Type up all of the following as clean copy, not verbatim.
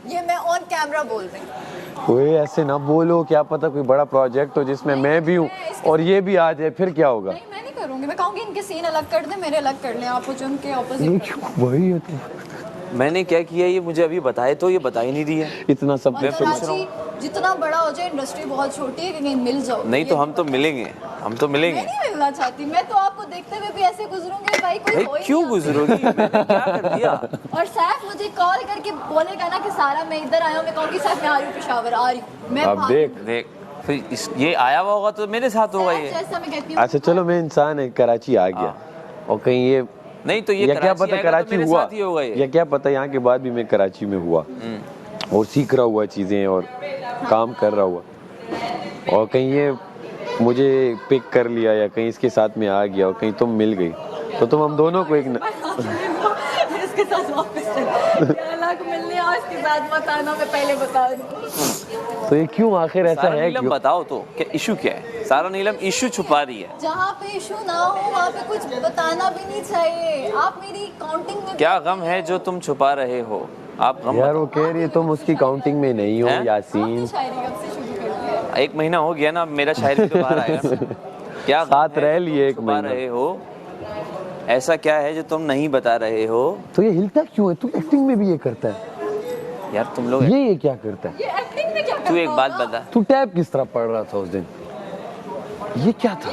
ये मैं on camera बोल रही हूँ। कोई ऐसे ना बोलो, क्या पता कोई बड़ा प्रोजेक्ट हो जिसमें मैं भी हूँ और ये भी आ जाए, फिर क्या होगा? नहीं मैं नहीं करूँगी, मैं कहूँगी इनके सीन अलग कर दे, मेरे अलग कर लें, आप कुछ उनके ऑपोजिट। वही है तो। मैंने क्या किया ये मुझे अभी बताए तो ये बता ही नहीं रही है। इतना सब और कराची जितना बड़ा हो जाए, इंडस्ट्री बहुत छोटी है कि कहीं मिल जाओ। नहीं तो हम तो मिलेंगे, हम तो मिलेंगे। मैं नहीं मिलना चाहती, मैं तो आपको देखते हुए भी ऐसे गुजरूंगी भाई, कोई भाई हो ही क्यों नहीं गुजरोगी? मैंने क्या कर दिया? और सैफ मुझे कॉल करके बोलेगा ना कि सारा मैं इधर आया हूँ, मैं कहूँगी सैफ मैं आ रही हूँ पेशावर, आ रही हूँ मैं। अब देख देख फिर ये आया हुआ होगा तो मेरे साथ होगा ये। जैसा मैं कहती हूँ। अच्छा चलो, मैं इंसान है, कराची आ गया और कहीं ये नहीं तो ये या क्या पता कराची तो हुआ, साथ ही होगा ये। या क्या पता यहाँ के बाद भी मैं कराची में हुआ और सीख रहा हुआ चीज़ें और काम कर रहा हुआ, और कहीं ये मुझे पिक कर लिया या कहीं इसके साथ में आ गया और कहीं तुम मिल गई तो तुम हम दोनों को एक इसके साथ वापस अलग मिलने और इसके साथ मत आना, मैं पहले बता दूँ। तो ये क्यों आखिर ऐसा सारा है? नीलम क्यों? बताओ तो क्या इशू क्या है? सारा नीलम इशू छुपा रही है। जहाँ पे इशू ना हो वहाँ पे कुछ बताना भी नहीं चाहिए। आप मेरी काउंटिंग में क्या गम है जो तुम छुपा रहे हो? आप गम यार वो कह रही है तुम उसकी काउंटिंग में नहीं हो हैं? यासीन। आपकी शायरी कब से शुरू कर दी है? एक महीना हो गया ना, मेरा शायरी तो बाहर आएगा। क्या गम साथ है रह जो लिए तुम एक छुपा महीना। रहे हो? ऐसा क्या है जो तुम नहीं बता रहे हो? तो ये हिलता क्यों है? तू एक्टिंग में भी ये करता है यार तुम लोग ये क्या करता है? ये एक्टिंग में क्या तू करता एक बात होगा? बता। तू टैब किस तरह पढ़ रहा था उस दिन? ये क्या था?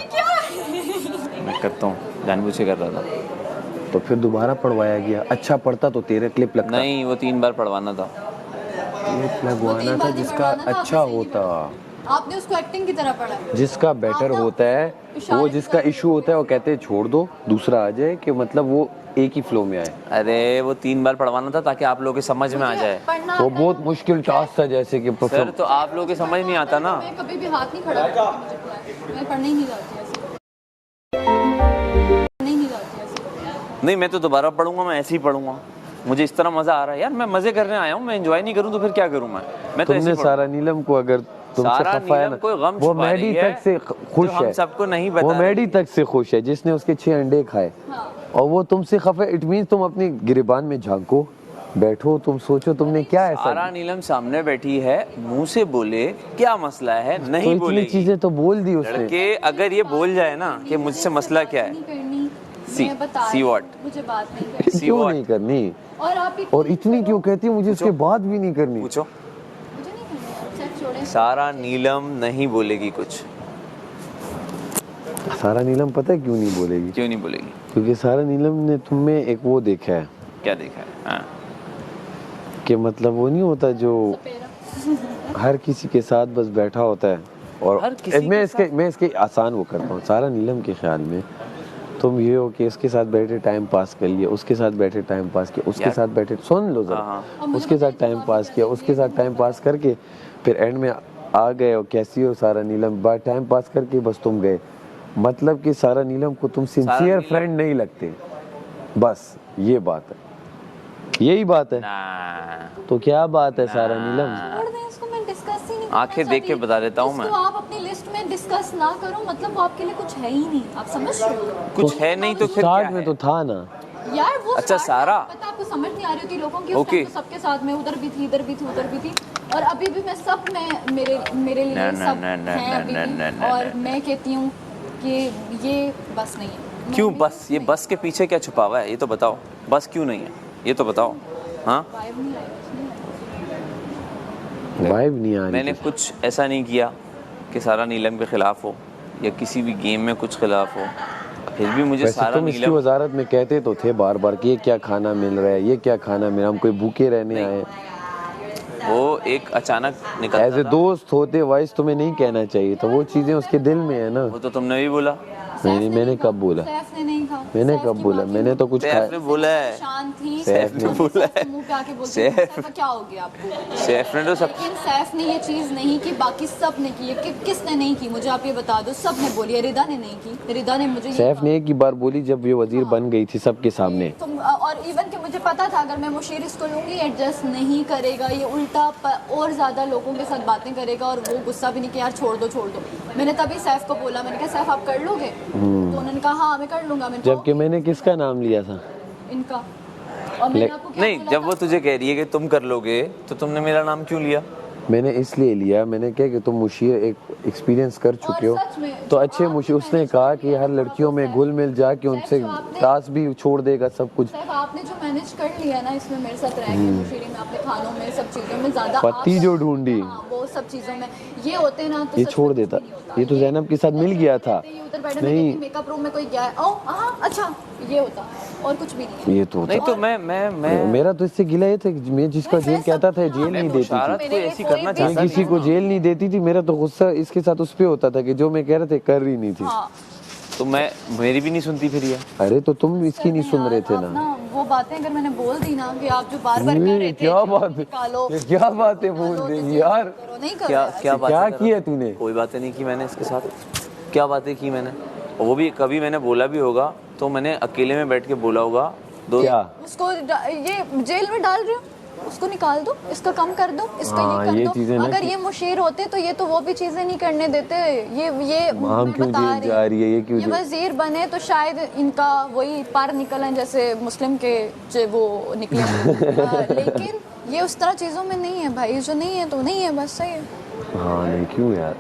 मैं करता हूँ, जानबूझ के कर रहा था। तो फिर दोबारा पढ़वाया गया। अच्छा पढ़ता तो तेरे क्लिप लगता। नहीं वो 3 बार पढ़वाना था। क्लिप वो लगवाना 3 था बार जिसका पढ़वाना था, अच्छा आपने सही होता, आपने उसको एक्टिंग की तरह पढ़ा। जिसका बेटर आपने होता है, इशारे वो की जिसका तरह इशू होता है वो कहते हैं छोड़ दो दूसरा आ जाए, कि मतलब वो एक ही फ्लो में आए। अरे वो 3 बार पढ़वाना था ताकि आप लोगों के समझ में आ जाए। पढ़ना वो आता है बहुत ना। मुश्किल टास्क था, जैसे कि सर तो आप लोगों के समझ नहीं आता ना। मैं कभी भी हाथ नहीं खड़ा करती, मुझे पता है। मैं पढ़ने ही नहीं जाती ऐसे। पढ़ने ही नहीं जाती ऐसे। नहीं मैं तो दोबारा पढ़ूंगा, मैं ऐसे ही पढ़ूंगा। मुझे इस तरह मजा आ रहा है यार, मैं मजे करने आया हूँ। मैं एंजॉय नहीं करूँ तो फिर क्या करूँ मैं तो ऐसे तुमने ही सारा नीलम को अगर तुमसे सारा खफा है नीलम ना, कोई गम वो छुपा मैडी रही है तक से खुश जो हम है। सबको नहीं बता वो रही मैडी है। तक से खुश है जिसने उसके 6 अंडे खाए, हाँ। और वो तुमसे खफा है। इट मींस तुम अपनी गिरबान में झांको, बैठो, तुम सोचो तुमने क्या ऐसा सारा नीलम सामने बैठी है, मुंह से बोले क्या मसला है, तो नहीं इतनी बोलेगी। चीजें तो बोल दी उसने। लड़के अगर ये बोल जाए ना कि मुझसे मसला क्या है, नहीं करनी, See- मैं बता see रही हूँ, what? मुझे बात नहीं करनी। See क्यों what? नहीं करनी? और आप और इतनी क्यों कहती है मुझे उसके बाद भी नहीं करनी? पूछो। मुझे नहीं करनी, सिर्फ छोड़ें। सारा नीलम नहीं बोलेगी कुछ। सारा नीलम पता है क्यों नहीं बोलेगी? क्यों नहीं बोलेगी? क्योंकि सारा नीलम ने तुम में एक वो देखा है क्या देखा है? हाँ। कि मतलब वो नहीं होता जो सपेरा। हर किसी के साथ बस बैठा होता है, और हर किसी मैं के इसके आसान वो करता हूँ। सारा नीलम के ख्याल में तुम ये हो कि इसके साथ बैठे टाइम पास कर लिया, उसके साथ बैठे टाइम पास किया, उसके यार- साथ बैठे, सुन लो हाँ, जरा, हाँ। उसके साथ टाइम पास किया, उसके साथ टाइम पास करके फिर एंड में आ गए और कैसी हो सारा नीलम, बात टाइम पास करके बस तुम गए। मतलब कि सारा नीलम को तुम सिंसियर नीलम- फ्रेंड नहीं लगते, बस ये बात है, यही बात है। ना। तो क्या बात है सारा नीलम? छोड़ दें इसको, मैं डिस्कस ही नहीं आंखें करना देख के चाहती। बता देता हूँ मैं। इसको आप अपनी लिस्ट में डिस्कस ना करो, मतलब वो आपके लिए कुछ है ही नहीं, आप समझ रहे हो? कुछ है नहीं तो फिर क्या स्टार्ट में है? तो था ना। यार वो अच्छा, start सारा। में पता आपको समझ नहीं आ रही होती लोगों की, उस Okay. टाइम तो सबके साथ में उधर भी थी, इधर भी थी, उधर भी थी, और अभी भी मैं सब में मेरे लिए ना, सब ना, ना, हैं अभी ना, भी, ना, ना, और ना। मैं कहती हूँ कि ये बस नहीं है। क्यों बस? ये बस के पीछे क्या छुपा हुआ है ये तो बताओ। बस क्यों नहीं है ये तो बताओ। हाँ वाइब नहीं आई, नहीं आई। वाइब नहीं आ रही। मैंने कुछ ऐसा नहीं किया कि सारा नीलम के खिलाफ हो या किसी भी गेम में कुछ खिलाफ हो, फिर भी मुझे वैसे सारा तुम इसकी नीलम वजारत में कहते तो थे बार बार कि ये क्या खाना मिल रहा है, ये क्या खाना मिल रहा है, हम कोई भूखे रहने नहीं। आए। वो एक अचानक एज ए निकलता था। दोस्त होते वाइस तुम्हें नहीं कहना चाहिए, तो वो चीजें उसके दिल में है ना। वो तो तुमने भी बोला। नहीं, मैंने कब बोला? सैफ ने नहीं कहा। मैंने सैफ कब की बोला? बात मैंने तो कुछ सैफ खाया। ने बोला है। शांत थी। सैफ ने बोला है। मुंह पे आके बोलते सैफ- हैं, सैफ का क्या हो गया आपको? सैफ ने तो सब लेकिन सैफ ने ये चीज़ नहीं की, बाकी सब ने की है। किसने नहीं की मुझे आप ये बता दो। सब ने बोली है, रिदा ने नहीं की। रिदा ने मुझे ये सैफ कहा। ने एक ही बार बोली जब ये वजीर बन गई थी सबके सामने। तुम और इवन कि मुझे पता था अगर मैं मुशीर इसको लूँगी एडजस्ट नहीं करेगा, ये उल्टा और ज़्यादा लोगों के साथ बातें करेगा, और वो गुस्सा भी नहीं कि यार छोड़ दो छोड़ दो। मैंने तभी सैफ को बोला, मैंने कहा सैफ आप कर लोगे? तो उन्होंने कहा हाँ मैं कर लूँगा। मैंने कहा जबकि मैंने किसका नाम लिया था? इनका और मैंने आपको क्या नहीं, बोला जब था? वो तुझे कह रही है कि तुम कर लोगे तो तुमने मेरा नाम क्यों लिया? मैंने इसलिए लिया, मैंने क्या कि तुम मुशीर एक एक्सपीरियंस कर चुके हो, सच में, तो जो अच्छे आपने मुशीर उसने मैनेज कहा कर कि लिया हर ना, लड़कियों में सैफ, घुल मिल जा के उनसे जो आपने- टास्क भी छोड़ देगा सब कुछ। सैफ, आपने जो मैनेज कर लिया ना इसमें मेरे साथ रह के, मुशीरी में, आपने खानों में, सब चीज़ों में ज़्यादा पत्ती आप- जो ढूंढी हाँ, वो सब चीज़ों में ये होते ना तो ये सच छोड़ में कुछ देता। भी नहीं होता। ये तो ज़ैनब के साथ मिल गया था। ये उधर बैठे नहीं। मेकअप रूम में कोई गया है, ओ हाँ अच्छा, ये होता और कुछ भी नहीं है। ये तो नहीं होता। तो मैं मेरा तो इससे गिला ये था कि मैं जिसका मैं जेल सब- कहता था जेल हाँ, नहीं मैं देती थी। मुशारत मेरे को लिए ऐसी कोई करना भी- मैं चाहता किसी नहीं को हूँ। जेल नहीं देती थी, मेरा तो गुस्सा इसके साथ उस पे होता था कि जो मैं कह रहे थे कर ही नहीं थी। हाँ, तो मैं मेरी भी नहीं सुनती फिर ये। अरे तो तुम इसकी नहीं सुन रहे थे आप ना। वो बातें अगर मैंने बोल दी ना कि आप जो बार बार ये कह रहे थे क्या बात है? निकालो, ये क्या बातें बोल निकालो, रही तो यार? करो, नहीं करो क्या यार। क्या बातें क्या कर किया रहा था? तूने? कोई बातें नहीं की मैंने इसके साथ। क्या बातें की मैंने? और वो भी कभी मैंने बोला भी होगा तो मैंने अकेले में बैठ के बोला होगा। दो क्या? उसको ये जेल में डाल रहे हो, उसको निकाल दो, इसका कम कर दो, इसका हाँ, ये ये कर चीज़ें दो। ना अगर कि- ये मुशीर होते तो ये तो वो भी चीजें नहीं करने देते। ये माम मैं क्यों बता जेल जा रही है? ये क्यों ये जेल- वजीर बने तो शायद इनका वही पार निकलन जैसे मुस्लिम के वो निकले। लेकिन ये उस तरह चीजों में नहीं है भाई, जो नहीं है तो नहीं है, बस सही है। हाँ नहीं क्यों यार?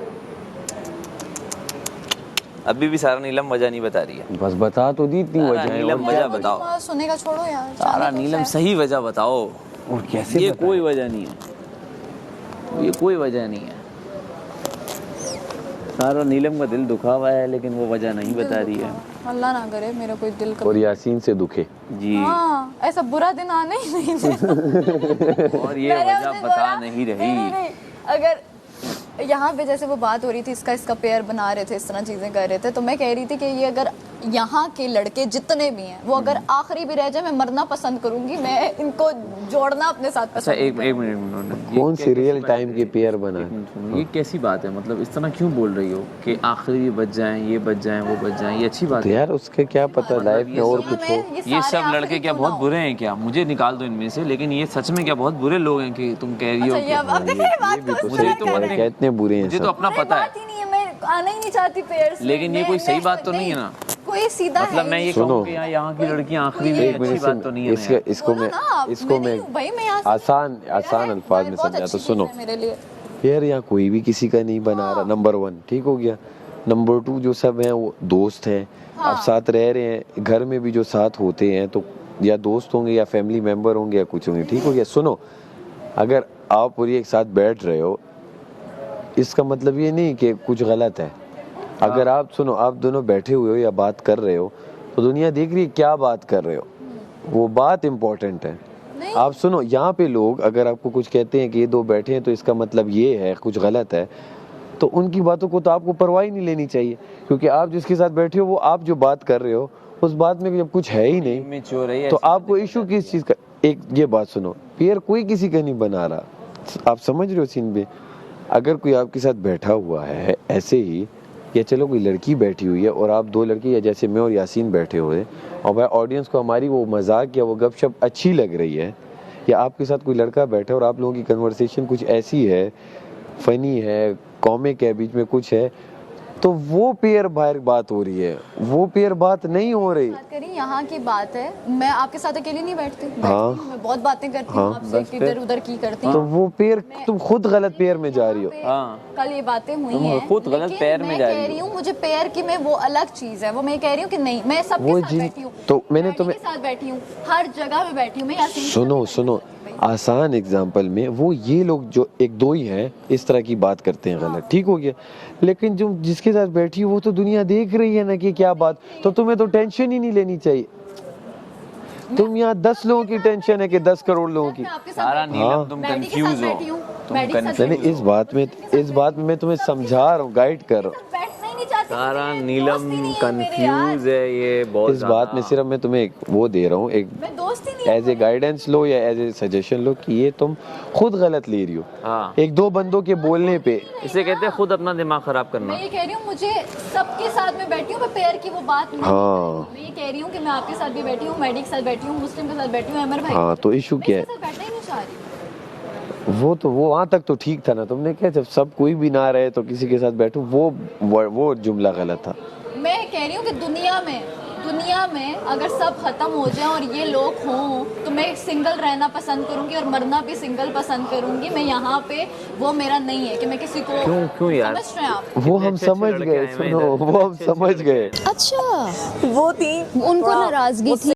अभी भी सारा नीलम वजह नहीं बता रही है। बस बता तो दी इतनी सारा वजह है। नीलम और वजह क्या बताओ। तुम सुनेगा छोड़ो यार। सारा जाने दो, नीलम सैफ। सही वजह बताओ। और कैसे ये बताएं? कोई वजह नहीं है, ये कोई वजह नहीं है। सारा नीलम का दिल दुखा हुआ है लेकिन वो वजह नहीं बता रही है। अल्लाह ना करे मेरा कोई दिल और यासीन से दुखे। जी। हाँ, ऐसा बुरा दिन आने ही नहीं देना। और ये मैंने वजह उसे बता बोला, नहीं रही। नहीं, अगर यहाँ पे जैसे वो बात हो रही थी इसका पेयर बना रहे थे, इस तरह चीज़ें कर रहे थे, तो मैं कह रही थी कि ये अगर यहाँ के लड़के जितने भी हैं वो अगर आखिरी भी रह जाए मैं मरना पसंद करूंगी, मैं इनको जोड़ना अपने साथ अच्छा पसंद एक नहीं मिनट कौन सी रियल टाइम के पेयर बना है? सुनो, ये कैसी बात है? मतलब इस तरह क्यों बोल रही हो कि आखिरी भी बच जाएं, ये बच जाएं, वो बच जाएं? ये अच्छी बात तो है। यार उसके क्या पता लाइफ में और दुनिया कुछ हो। में ये सारे सब आखिरी लड़के क्या क्यों बहुत ना हो। बुरे हैं क्या? मुझे निकाल दो इनमें से, लेकिन ये सच में क्या बहुत बुरे लोग हैं कि तुम कह रही हो अच्छा, ये कि अब देखिए ये बात भी को तो इस मुझे सही तरह तो कह कर रहे रहे हैं, हैं। कितने बुरे हैं मुझे तो सब। अपना अरे पता है। बात ही नहीं है, मैं आना ही नहीं चाहती पेयर्स में। लेकिन ये मैं- कोई सही मैं- बात तो नहीं है ना? कोई सीधा मतलब है मैं ही ये नहीं। सुनो। कहूँ कि यहाँ की लड़कियाँ आखिरी में एक अच्छी मिनट बात तो नहीं है ना यार। इसको बोलो मैं ना आप, इसको मैं मैं नहीं हूँ भाई, मैं यहाँ से- आसान अल्फाज में बहुत समझा अच्छी तो सुनो चीज़ है मेरे लिए। यार, यहाँ कोई भी किसी का नहीं बना रहा। नंबर 1 ठीक हो गया। नंबर 2 जो सब हैं वो दोस्त हैं। हाँ। आप साथ रह रहे हैं, घर में भी जो साथ होते हैं तो या दोस्त होंगे या फैमिली मेंबर होंगे या कुछ होंगे। ठीक हो गया। सुनो, अगर आप और ये एक साथ बैठ रहे हो इसका मतलब ये नहीं कि कुछ गलत है। अगर आप सुनो, आप दोनों बैठे हुए हो या बात कर रहे हो तो दुनिया देख रही है क्या बात कर रहे हो, वो बात इम्पोर्टेंट है। नहीं। आप सुनो, यहाँ पे लोग अगर आपको कुछ कहते हैं कि ये दो बैठे हैं तो इसका मतलब ये है कुछ गलत है, तो उनकी बातों को तो आपको परवाह ही नहीं लेनी चाहिए, क्योंकि आप जिसके साथ बैठे हो वो आप जो बात कर रहे हो उस बात में जब कुछ है ही नहीं Immature है ये, तो ऐसी आपको इशू किस चीज़ का। एक ये बात सुनो, पेयर कोई किसी का नहीं बना रहा। आप समझ रहे हो सीन पे? अगर कोई आपके साथ बैठा हुआ है ऐसे ही, या चलो कोई लड़की बैठी हुई है और आप दो लड़के या जैसे मैं और यासीन बैठे हुए और भाई ऑडियंस को हमारी वो मजाक या वो गपशप अच्छी लग रही है, या आपके साथ कोई लड़का बैठा और आप लोगों की कन्वर्सेशन कुछ ऐसी है, फनी है, कॉमिक है, बीच में कुछ है, तो वो पेयर बाहर बात हो रही है, वो पेयर बात नहीं हो रही। बात करी यहाँ की बात है, मैं आपके साथ अकेली नहीं बैठती, हाँ। हूँ, मैं बहुत बातें करती हूँ हाँ, आपसे, इधर उधर की करती तो हूँ। वो पेयर तुम खुद गलत पेयर में जा रही हो। हाँ। कल ये बातें हुई तुम हैं, खुद गलत लेकिन पेयर में मैं जा कह रही रही हूँ मुझे पेयर की में वो अलग चीज है, वो मैं कह रही हूँ कि नहीं, मैं सबके वो साथ जी- बैठी हूँ, तो मैंने डैडी तुम्हें- के साथ बैठी हूँ, हर जगह में बैठी हूँ मैं। यासीन के सुनो साथ सुनो, बैठी हूँ। आसान एग्जाम्पल में वो ये लोग जो एक दो ही हैं इस तरह की बात करते हैं गलत, ठीक हो गया, लेकिन जो जिसके साथ बैठी हो वो तो दुनिया देख रही है ना कि क्या बात, तो तुम्हें तो टेंशन ही नहीं लेनी चाहिए। तुम यहाँ 10 लोगों की टेंशन है कि 10 करोड़ लोगों की। मैं आपके साथ सारा बैठी हूँ। नीलम तुम डैडी के साथ कंफ्यूज हो, बैठी हूँ, तुम डैडी के साथ confuse नहीं, इस बात में मैं तुम्हें समझा रहा हूँ, गाइड कर रहा हूँ। बैठना ही नहीं चाहती, सारा मेरे नीलम दोस्त ही नहीं है मेरे यार। कंफ्यूज है ये बहुत इस बात में सिर्फ मैं तुम्हें एक वो दे रहा हूँ, एक मैं दोस्त ही नहीं है। एज ए गाइडेंस लो या एज ए सजेशन लो कि ये तुम खुद गलत ले रही हो। हाँ, एक दो बंदों के बोलने पे इसे कहते हैं खुद अपना दिमाग खराब करना। मैं ये कह रही हूँ मुझे सबके साथ में बैठी हूँ, मैं पेयर की वो बात नहीं हाँ। मैं ये कह रही हूँ कि मैं आपके साथ भी बैठी हूँ, मैडी के साथ बैठी हूँ, मुस्लिम के साथ बैठी हूँ, अमर भाई हाँ, तो इशू मैं क्या है? इसके साथ बैठना ही नहीं चाह रही। वो वहां तक तो ठीक था ना, तुमने क्या जब सब कोई भी ना रहे तो किसी के साथ बैठो, वो जुमला गलत था। मैं कह रही हूँ कि दुनिया दुनिया में अगर सब खत्म हो जाए और ये लोग हों तो मैं सिंगल रहना पसंद करूंगी और मरना भी सिंगल पसंद करूंगी। मैं यहाँ पे वो मेरा नहीं है कि मैं किसी को क्यों यार? समझ रहे हैं आप? वो हम समझ गए, सुनो वो हम समझ गए। अच्छा वो थी उनको नाराजगी थी